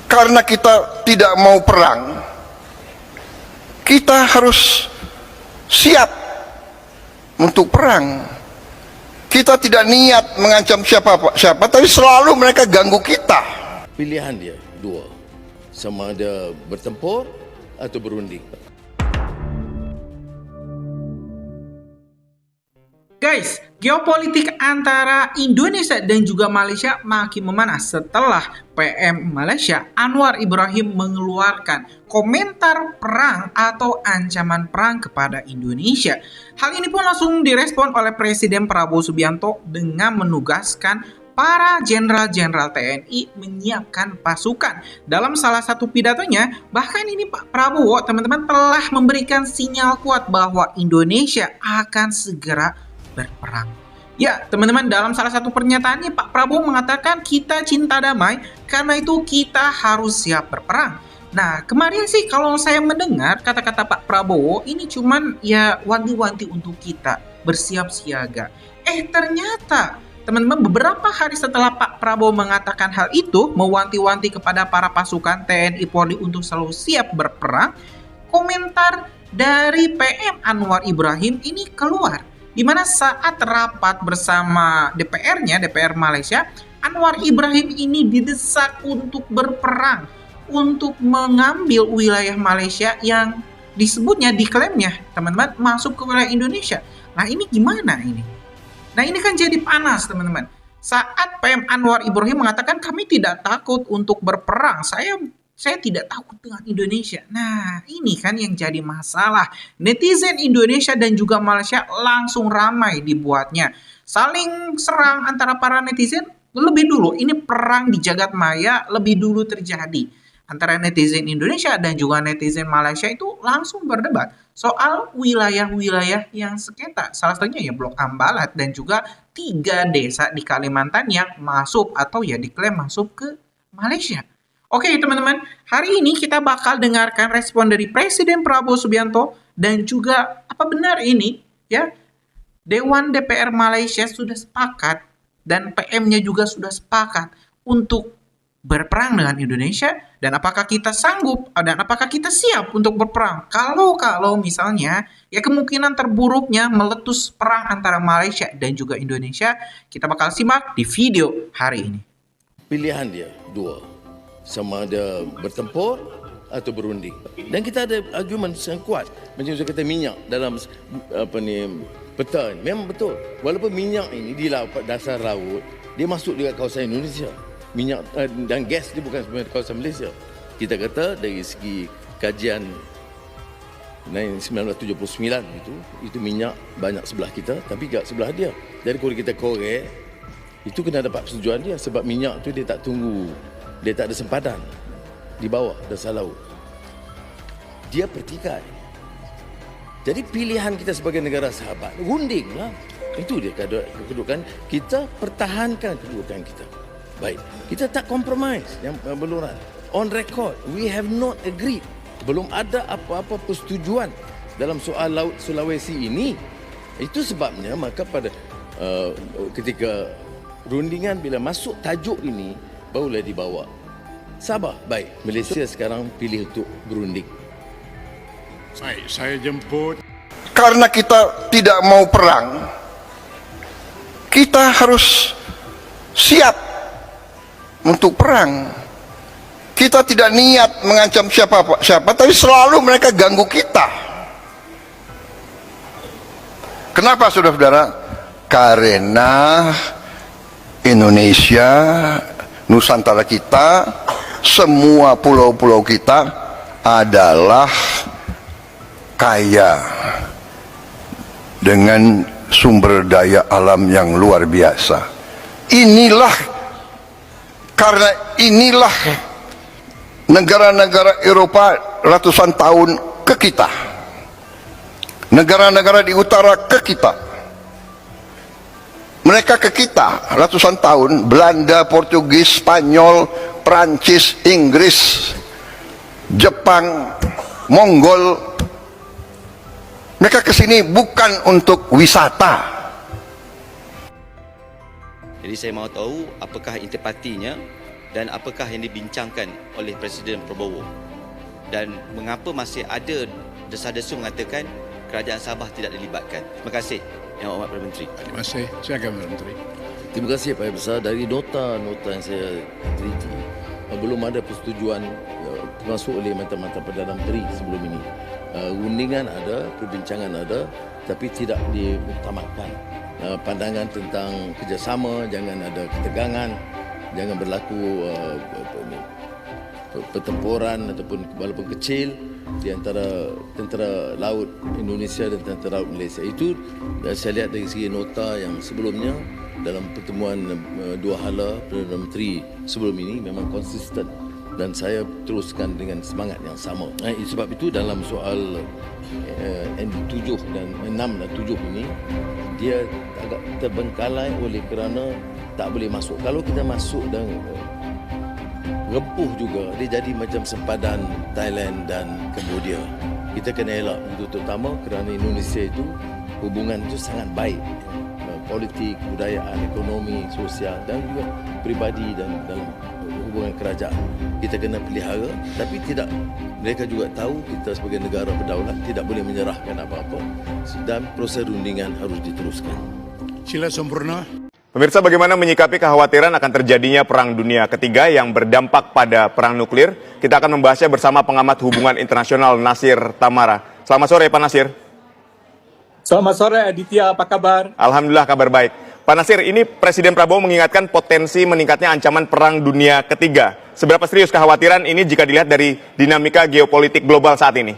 Karena kita tidak mau perang, kita harus siap untuk perang. Kita tidak niat mengancam siapa, tapi selalu mereka ganggu kita. Pilihan dia dua, sama ada bertempur atau berunding. Guys, geopolitik antara Indonesia dan juga Malaysia makin memanas setelah PM Malaysia Anwar Ibrahim mengeluarkan komentar perang atau ancaman perang kepada Indonesia. Hal ini pun langsung direspon oleh Presiden Prabowo Subianto dengan menugaskan para jenderal-jenderal TNI menyiapkan pasukan. Dalam salah satu pidatonya, bahkan ini Pak Prabowo, teman-teman, telah memberikan sinyal kuat bahwa Indonesia akan segera berperang. Ya, teman-teman, dalam salah satu pernyataannya Pak Prabowo mengatakan kita cinta damai, karena itu kita harus siap berperang. Nah, kemarin sih kalau saya mendengar kata-kata Pak Prabowo ini cuman ya wanti-wanti untuk kita bersiap siaga. Ternyata teman-teman, beberapa hari setelah Pak Prabowo mengatakan hal itu, mewanti-wanti kepada para pasukan TNI Polri untuk selalu siap berperang, komentar dari PM Anwar Ibrahim ini keluar. Di mana saat rapat bersama DPR-nya, DPR Malaysia, Anwar Ibrahim ini didesak untuk berperang, untuk mengambil wilayah Malaysia yang disebutnya, diklaimnya, teman-teman, masuk ke wilayah Indonesia. Nah, ini gimana ini? Nah, ini kan jadi panas, teman-teman. Saat PM Anwar Ibrahim mengatakan kami tidak takut untuk berperang, saya tidak takut dengan Indonesia. Nah, ini kan yang jadi masalah. Netizen Indonesia dan juga Malaysia langsung ramai dibuatnya. Saling serang antara para netizen lebih dulu. Ini perang di jagat maya lebih dulu terjadi. Antara netizen Indonesia dan juga netizen Malaysia itu langsung berdebat soal wilayah-wilayah yang sengketa. Salah satunya ya Blok Ambalat dan juga 3 desa di Kalimantan yang masuk atau ya diklaim masuk ke Malaysia. Oke teman-teman, hari ini kita bakal dengarkan respon dari Presiden Prabowo Subianto dan juga apa benar ini ya Dewan DPR Malaysia sudah sepakat dan PM-nya juga sudah sepakat untuk berperang dengan Indonesia, dan apakah kita sanggup dan apakah kita siap untuk berperang kalau misalnya ya kemungkinan terburuknya meletus perang antara Malaysia dan juga Indonesia. Kita bakal simak di video hari ini. Pilihan dia dua, sama ada bertempur atau berunding. Dan kita ada argumen yang kuat. Macam saya kata minyak dalam peta ni. Memang betul. Walaupun minyak ini di dasar laut, dia masuk di kawasan Indonesia. Minyak dan gas dia bukan sebenarnya kawasan Malaysia. Kita kata dari segi kajian 1979 itu minyak banyak sebelah kita tapi tak sebelah dia. Jadi kalau kita korek, itu kena dapat persetujuan dia sebab minyak tu dia tak tunggu. Dia tak ada sempadan di bawah dasar laut. Dia pertikai. Jadi pilihan kita sebagai negara sahabat, runding lah. Itu dia kedudukan. Kita pertahankan kedudukan kita. Baik, kita tak compromise yang beluran. On record, we have not agreed. Belum ada apa-apa persetujuan dalam soal Laut Sulawesi ini. Itu sebabnya maka pada ketika rundingan bila masuk tajuk ini, barulah dibawa. Sabar, baik. Malaysia sekarang pilih untuk berunding. Baik, saya jemput. Karena kita tidak mau perang, kita harus siap untuk perang. Kita tidak niat mengancam siapa, tapi selalu mereka ganggu kita. Kenapa saudara-saudara? Karena Indonesia, Nusantara kita, semua pulau-pulau kita adalah kaya dengan sumber daya alam yang luar biasa. Karena inilah negara-negara Eropa ratusan tahun ke kita, negara-negara di utara ke kita, mereka ke kita ratusan tahun. Belanda, Portugis, Spanyol, Perancis, Inggris, Jepang, Mongol, mereka ke sini bukan untuk wisata. Jadi saya mahu tahu apakah intipatinya dan apakah yang dibincangkan oleh Presiden Prabowo, dan mengapa masih ada desas-desus mengatakan kerajaan Sabah tidak dilibatkan. Terima kasih Yang Amat Perdana Menteri. Terima kasih. Silakan Perdana Menteri. Terima kasih Pak Yang Besar. Dari nota yang saya teliti, belum ada persetujuan termasuk oleh mantan-mantan Perdana Menteri sebelum ini. Rundingan ada, perbincangan ada, tapi tidak diutamatkan. Pandangan tentang kerjasama, jangan ada ketegangan, jangan berlaku pertempuran ataupun walaupun kecil di antara tentera laut Indonesia dan tentera laut Malaysia. Itu saya lihat dari segi nota yang sebelumnya dalam pertemuan dua hala Perdana Menteri sebelum ini memang konsisten, dan saya teruskan dengan semangat yang sama. Sebab itu dalam soal N7 dan 6 dan 7 ini dia agak terbengkalai oleh kerana tak boleh masuk. Kalau kita masuk dan rempuh juga, dia jadi macam sempadan Thailand dan Cambodia. Kita kena elak itu, terutama kerana Indonesia itu hubungan itu sangat baik, politik, budayaan, ekonomi, sosial dan juga peribadi dan dalam hubungan kerajaan. Kita kena pelihara, tapi tidak, mereka juga tahu kita sebagai negara berdaulat tidak boleh menyerahkan apa-apa, dan proses rundingan harus diteruskan. Sila sempurna. Pemirsa, bagaimana menyikapi kekhawatiran akan terjadinya Perang Dunia Ketiga yang berdampak pada perang nuklir? Kita akan membahasnya bersama pengamat hubungan internasional Nasir Tamara. Selamat sore Pak Nasir. Selamat sore Aditya, apa kabar? Alhamdulillah kabar baik. Pak Nasir, ini Presiden Prabowo mengingatkan potensi meningkatnya ancaman Perang Dunia Ketiga. Seberapa serius kekhawatiran ini jika dilihat dari dinamika geopolitik global saat ini?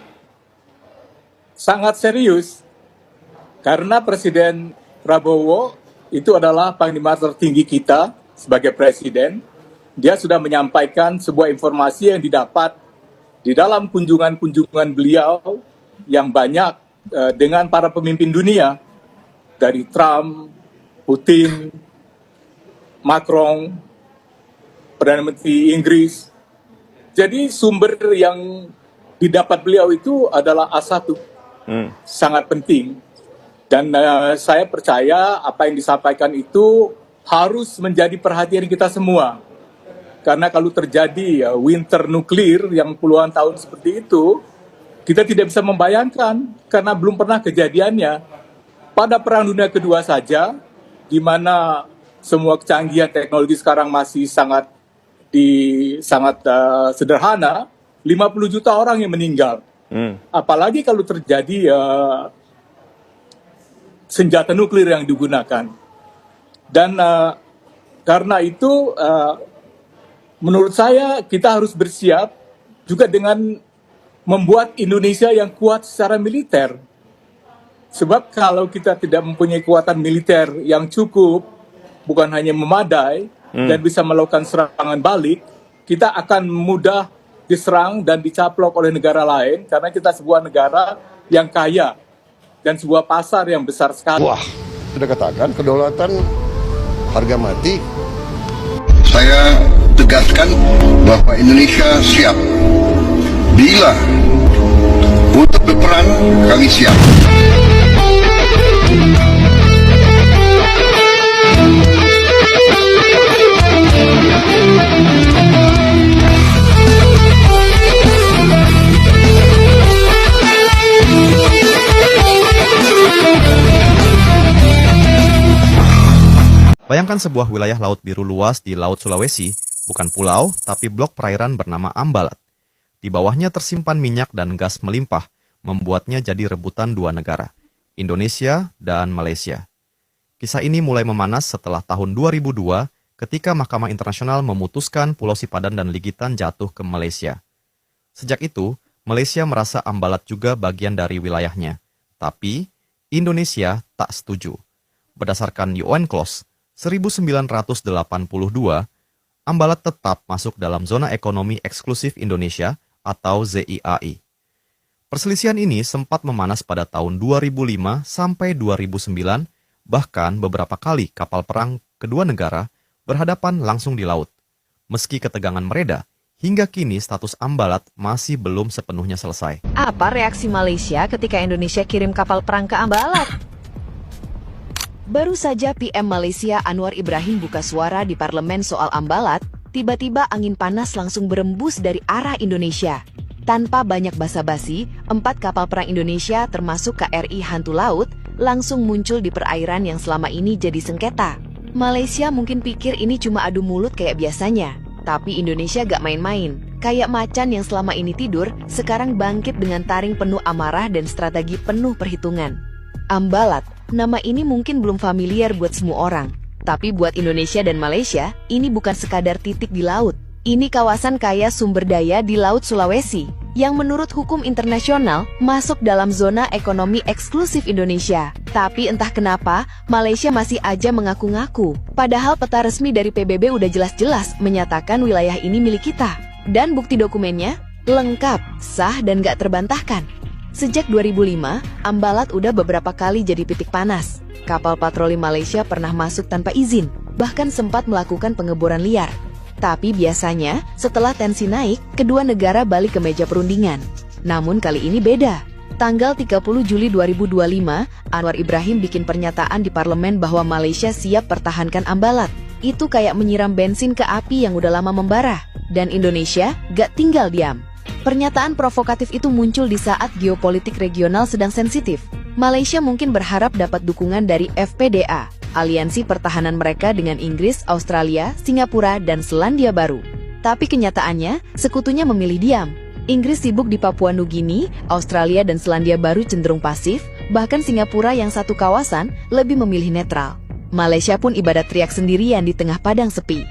Sangat serius, karena Presiden Prabowo itu adalah panglima tertinggi kita sebagai presiden. Dia sudah menyampaikan sebuah informasi yang didapat di dalam kunjungan-kunjungan beliau yang banyak dengan para pemimpin dunia, dari Trump, Putin, Macron, Perdana Menteri Inggris. Jadi sumber yang didapat beliau itu adalah A1, sangat penting. Dan saya percaya apa yang disampaikan itu harus menjadi perhatian kita semua. Karena kalau terjadi winter nuklir yang puluhan tahun seperti itu, kita tidak bisa membayangkan karena belum pernah kejadiannya. Pada Perang Dunia Kedua saja, di mana semua kecanggihan teknologi sekarang masih sangat sederhana, 50 juta orang yang meninggal. Apalagi kalau terjadi senjata nuklir yang digunakan. Dan karena itu menurut saya kita harus bersiap juga dengan membuat Indonesia yang kuat secara militer. Sebab kalau kita tidak mempunyai kekuatan militer yang cukup, bukan hanya memadai dan bisa melakukan serangan balik, kita akan mudah diserang dan dicaplok oleh negara lain karena kita sebuah negara yang kaya dan sebuah pasar yang besar sekali. Wah, sudah katakan kedaulatan harga mati. Saya tegaskan bahwa Indonesia siap. Bila untuk berperang, kami siap. Bayangkan sebuah wilayah laut biru luas di Laut Sulawesi, bukan pulau, tapi blok perairan bernama Ambalat. Di bawahnya tersimpan minyak dan gas melimpah, membuatnya jadi rebutan dua negara, Indonesia dan Malaysia. Kisah ini mulai memanas setelah tahun 2002 ketika Mahkamah Internasional memutuskan Pulau Sipadan dan Ligitan jatuh ke Malaysia. Sejak itu, Malaysia merasa Ambalat juga bagian dari wilayahnya. Tapi, Indonesia tak setuju. Berdasarkan UN Clause 1982, Ambalat tetap masuk dalam Zona Ekonomi Eksklusif Indonesia atau ZIAI. Perselisihan ini sempat memanas pada tahun 2005 sampai 2009, bahkan beberapa kali kapal perang kedua negara berhadapan langsung di laut. Meski ketegangan mereda, hingga kini status Ambalat masih belum sepenuhnya selesai. Apa reaksi Malaysia ketika Indonesia kirim kapal perang ke Ambalat? Baru saja PM Malaysia Anwar Ibrahim buka suara di parlemen soal Ambalat, Tiba-tiba angin panas langsung berembus dari arah Indonesia. Tanpa banyak basa-basi, 4 kapal perang Indonesia termasuk KRI Hantu Laut langsung muncul di perairan yang selama ini jadi sengketa. Malaysia mungkin pikir ini cuma adu mulut kayak biasanya, tapi Indonesia gak main-main. Kayak macan yang selama ini tidur, sekarang bangkit dengan taring penuh amarah dan strategi penuh perhitungan. Ambalat, nama ini mungkin belum familiar buat semua orang. Tapi buat Indonesia dan Malaysia, ini bukan sekadar titik di laut. Ini kawasan kaya sumber daya di Laut Sulawesi, yang menurut hukum internasional masuk dalam zona ekonomi eksklusif Indonesia. Tapi entah kenapa, Malaysia masih aja mengaku-ngaku. Padahal peta resmi dari PBB udah jelas-jelas menyatakan wilayah ini milik kita. Dan bukti dokumennya lengkap, sah, dan gak terbantahkan. Sejak 2005, Ambalat udah beberapa kali jadi titik panas. Kapal patroli Malaysia pernah masuk tanpa izin, bahkan sempat melakukan pengeboran liar. Tapi biasanya, setelah tensi naik, kedua negara balik ke meja perundingan. Namun kali ini beda. Tanggal 30 Juli 2025, Anwar Ibrahim bikin pernyataan di parlemen bahwa Malaysia siap pertahankan Ambalat. Itu kayak menyiram bensin ke api yang udah lama membara. Dan Indonesia gak tinggal diam. Pernyataan provokatif itu muncul di saat geopolitik regional sedang sensitif. Malaysia mungkin berharap dapat dukungan dari FPDA, aliansi pertahanan mereka dengan Inggris, Australia, Singapura, dan Selandia Baru. Tapi kenyataannya, sekutunya memilih diam. Inggris sibuk di Papua Nugini, Australia dan Selandia Baru cenderung pasif, bahkan Singapura yang satu kawasan lebih memilih netral. Malaysia pun ibadat teriak sendirian di tengah padang sepi.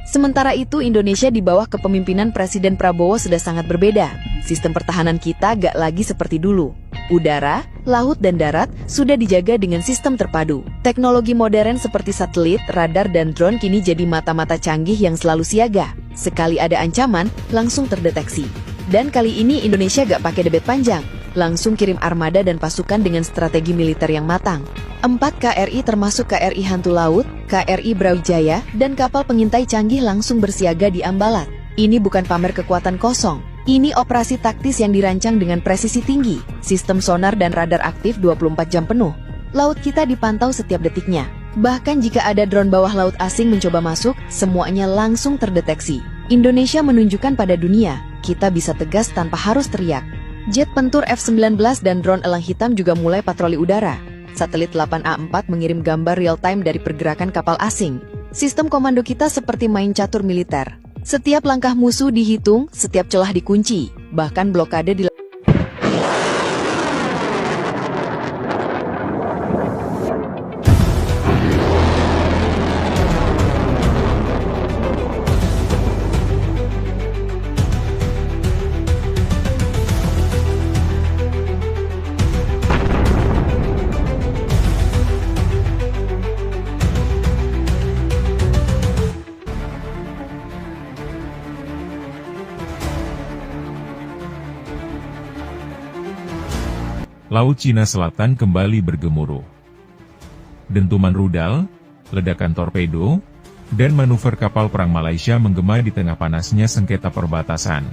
Sementara itu, Indonesia di bawah kepemimpinan Presiden Prabowo sudah sangat berbeda. Sistem pertahanan kita gak lagi seperti dulu. Udara, laut, dan darat sudah dijaga dengan sistem terpadu. Teknologi modern seperti satelit, radar, dan drone kini jadi mata-mata canggih yang selalu siaga. Sekali ada ancaman, langsung terdeteksi. Dan kali ini Indonesia gak pakai debet panjang. Langsung kirim armada dan pasukan dengan strategi militer yang matang. 4 KRI termasuk KRI Hantu Laut, KRI Brawijaya, dan kapal pengintai canggih langsung bersiaga di Ambalat. Ini bukan pamer kekuatan kosong. Ini operasi taktis yang dirancang dengan presisi tinggi, sistem sonar dan radar aktif 24 jam penuh. Laut kita dipantau setiap detiknya. Bahkan jika ada drone bawah laut asing mencoba masuk, semuanya langsung terdeteksi. Indonesia menunjukkan pada dunia, kita bisa tegas tanpa harus teriak. Jet pentur F-19 dan drone elang hitam juga mulai patroli udara. Satelit 8A4 mengirim gambar real-time dari pergerakan kapal asing. Sistem komando kita seperti main catur militer. Setiap langkah musuh dihitung, setiap celah dikunci. Bahkan blokade di Laut Cina Selatan kembali bergemuruh. Dentuman rudal, ledakan torpedo, dan manuver kapal perang Malaysia menggema di tengah panasnya sengketa perbatasan.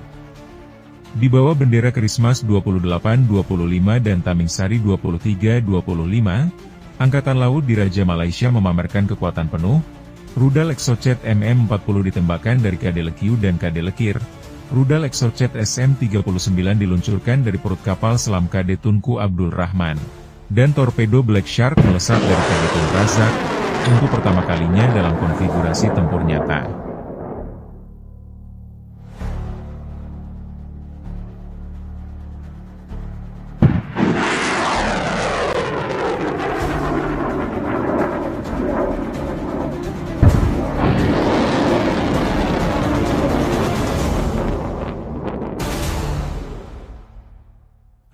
Di bawah bendera Christmas 28-25 dan Taming Sari 23-25, Angkatan Laut Diraja Malaysia memamerkan kekuatan penuh. Rudal Exocet MM-40 ditembakkan dari KD Lekiu dan KD Lekir. Rudal Exocet SM-39 diluncurkan dari perut kapal selam KD Tunku Abdul Rahman. Dan torpedo Black Shark melesat dari KD Tun Razak, untuk pertama kalinya dalam konfigurasi tempur nyata.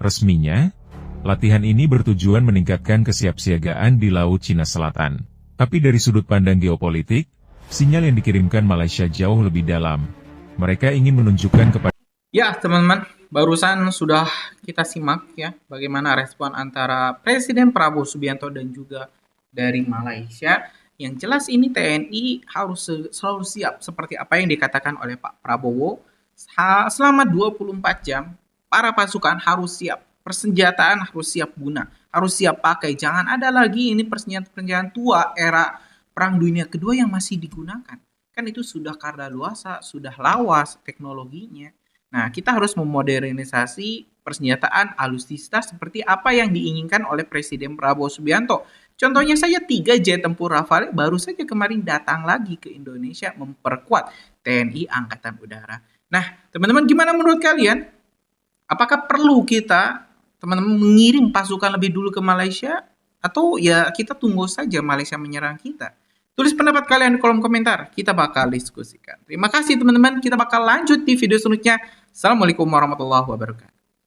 Resminya, latihan ini bertujuan meningkatkan kesiapsiagaan di Laut Cina Selatan. Tapi dari sudut pandang geopolitik, sinyal yang dikirimkan Malaysia jauh lebih dalam. Mereka ingin menunjukkan kepada... Ya, teman-teman, barusan sudah kita simak ya bagaimana respon antara Presiden Prabowo Subianto dan juga dari Malaysia. Yang jelas ini TNI harus selalu siap seperti apa yang dikatakan oleh Pak Prabowo. Selama 24 jam, para pasukan harus siap, persenjataan harus siap guna, harus siap pakai. Jangan ada lagi ini persenjataan tua era Perang Dunia Kedua yang masih digunakan. kan itu sudah kadaluarsa, sudah lawas teknologinya. Nah, kita harus memodernisasi persenjataan alutsista seperti apa yang diinginkan oleh Presiden Prabowo Subianto. Contohnya saja 3 jet tempur Rafale baru saja kemarin datang lagi ke Indonesia memperkuat TNI Angkatan Udara. Nah, teman-teman gimana menurut kalian? Apakah perlu kita, teman-teman, mengirim pasukan lebih dulu ke Malaysia? Atau ya kita tunggu saja Malaysia menyerang kita? Tulis pendapat kalian di kolom komentar, kita bakal diskusikan. Terima kasih teman-teman, kita bakal lanjut di video selanjutnya. Assalamualaikum warahmatullahi wabarakatuh.